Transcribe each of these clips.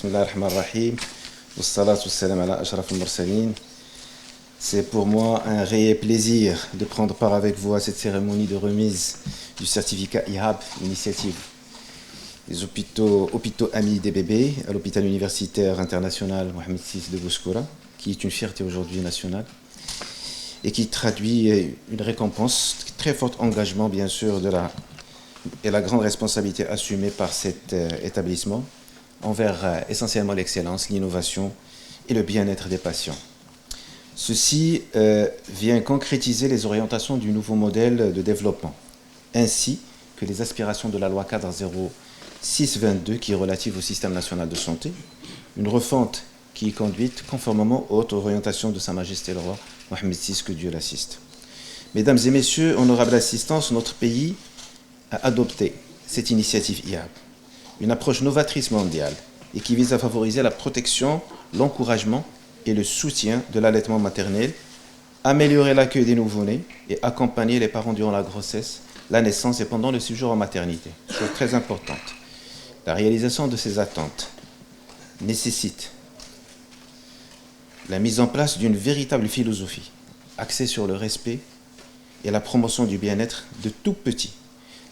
Bismillah ar-Rahman ar-Rahim. Wassalatu wassalam ala ashraf al-mursalin. C'est pour moi un réel plaisir de prendre part avec vous à cette cérémonie de remise du certificat IHAB, initiative des hôpitaux amis des bébés, à l'hôpital universitaire international Mohamed VI de Bouskoura, qui est une fierté aujourd'hui nationale et qui traduit une récompense, très fort engagement bien sûr et la grande responsabilité assumée par cet établissement envers essentiellement l'excellence, l'innovation et le bien-être des patients. Ceci vient concrétiser les orientations du nouveau modèle de développement, ainsi que les aspirations de la loi cadre 0622 qui est relative au système national de santé, une refonte qui est conduite conformément aux hautes orientations de Sa Majesté le Roi Mohamed VI, que Dieu l'assiste. Mesdames et messieurs, honorable assistance, notre pays a adopté cette initiative IHAB, une approche novatrice mondiale et qui vise à favoriser la protection, l'encouragement et le soutien de l'allaitement maternel, améliorer l'accueil des nouveau-nés et accompagner les parents durant la grossesse, la naissance et pendant le séjour en maternité. Chose très importante. La réalisation de ces attentes nécessite la mise en place d'une véritable philosophie axée sur le respect et la promotion du bien-être de tout petit.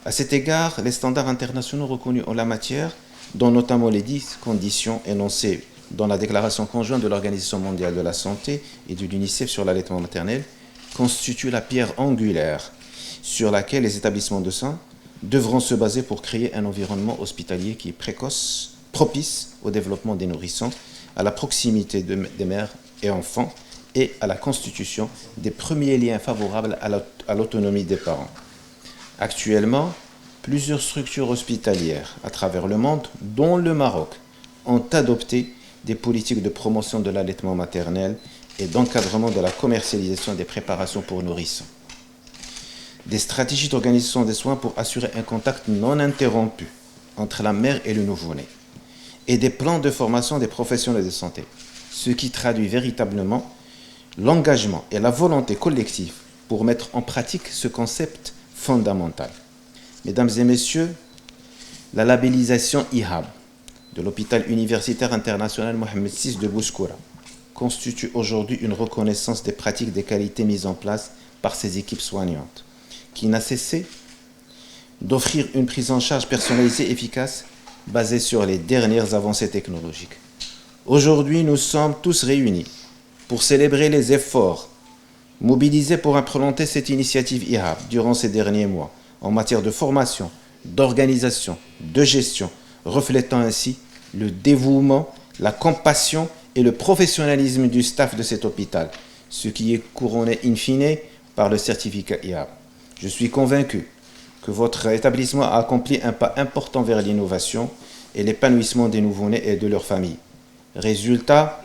À cet égard, les standards internationaux reconnus en la matière, dont notamment les 10 conditions énoncées dans la déclaration conjointe de l'Organisation mondiale de la santé et de l'UNICEF sur l'allaitement maternel, constituent la pierre angulaire sur laquelle les établissements de soins devront se baser pour créer un environnement hospitalier qui est précoce, propice au développement des nourrissons, à la proximité des mères et enfants et à la constitution des premiers liens favorables à l'autonomie des parents. Actuellement, plusieurs structures hospitalières à travers le monde, dont le Maroc, ont adopté des politiques de promotion de l'allaitement maternel et d'encadrement de la commercialisation des préparations pour nourrissons. Des stratégies d'organisation des soins pour assurer un contact non interrompu entre la mère et le nouveau-né. Et des plans de formation des professionnels de santé, ce qui traduit véritablement l'engagement et la volonté collective pour mettre en pratique ce concept fondamental. Mesdames et messieurs, la labellisation IHAB de l'hôpital universitaire international Mohamed VI de Bouskoura constitue aujourd'hui une reconnaissance des pratiques des qualités mises en place par ces équipes soignantes, qui n'a cessé d'offrir une prise en charge personnalisée efficace basée sur les dernières avancées technologiques. Aujourd'hui, nous sommes tous réunis pour célébrer les efforts mobilisés pour implémenter cette initiative IHAB durant ces derniers mois en matière de formation, d'organisation, de gestion, reflétant ainsi le dévouement, la compassion et le professionnalisme du staff de cet hôpital, ce qui est couronné in fine par le certificat IHAB. Je suis convaincu que votre établissement a accompli un pas important vers l'innovation et l'épanouissement des nouveau-nés et de leurs familles. Résultat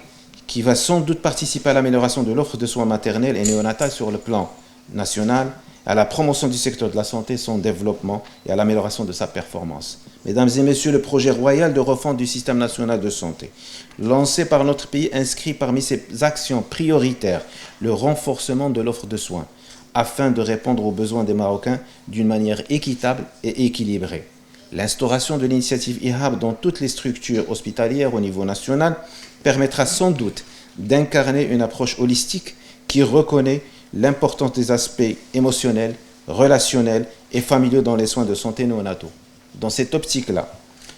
qui va sans doute participer à l'amélioration de l'offre de soins maternels et néonatals sur le plan national, à la promotion du secteur de la santé, son développement et à l'amélioration de sa performance. Mesdames et messieurs, le projet royal de refonte du système national de santé, lancé par notre pays, inscrit parmi ses actions prioritaires le renforcement de l'offre de soins, afin de répondre aux besoins des Marocains d'une manière équitable et équilibrée. L'instauration de l'initiative IHAB dans toutes les structures hospitalières au niveau national permettra sans doute d'incarner une approche holistique qui reconnaît l'importance des aspects émotionnels, relationnels et familiaux dans les soins de santé néonataux. Dans cette optique-là,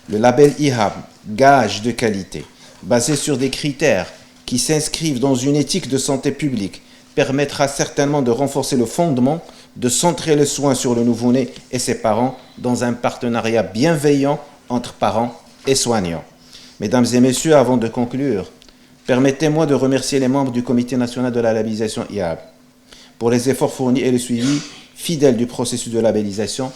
le label IHAB, gage de qualité, basé sur des critères qui s'inscrivent dans une éthique de santé publique, permettra certainement de renforcer le fondement, de centrer le soin sur le nouveau-né et ses parents dans un partenariat bienveillant entre parents et soignants. Mesdames et messieurs, avant de conclure, permettez-moi de remercier les membres du Comité national de la labellisation IHAB pour les efforts fournis et le suivi fidèle du processus de labellisation,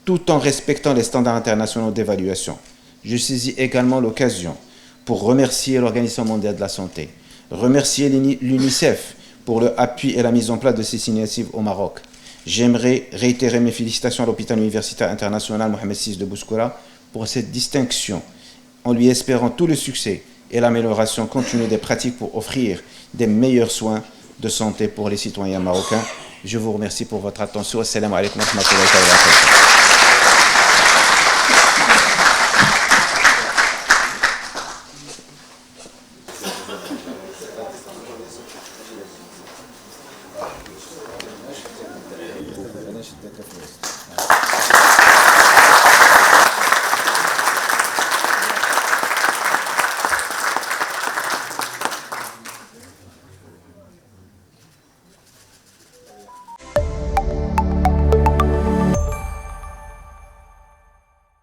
tout en respectant les standards internationaux d'évaluation. Je saisis également l'occasion pour remercier l'Organisation mondiale de la santé, remercier l'UNICEF pour le appui et la mise en place de ces initiatives au Maroc. J'aimerais réitérer mes félicitations à l'hôpital universitaire international Mohamed VI de Bouskoura pour cette distinction, en lui espérant tout le succès et l'amélioration continue des pratiques pour offrir des meilleurs soins de santé pour les citoyens marocains. Je vous remercie pour votre attention. Assalamu alaikum wa rahmatullahi wa barakatuh. شدتها في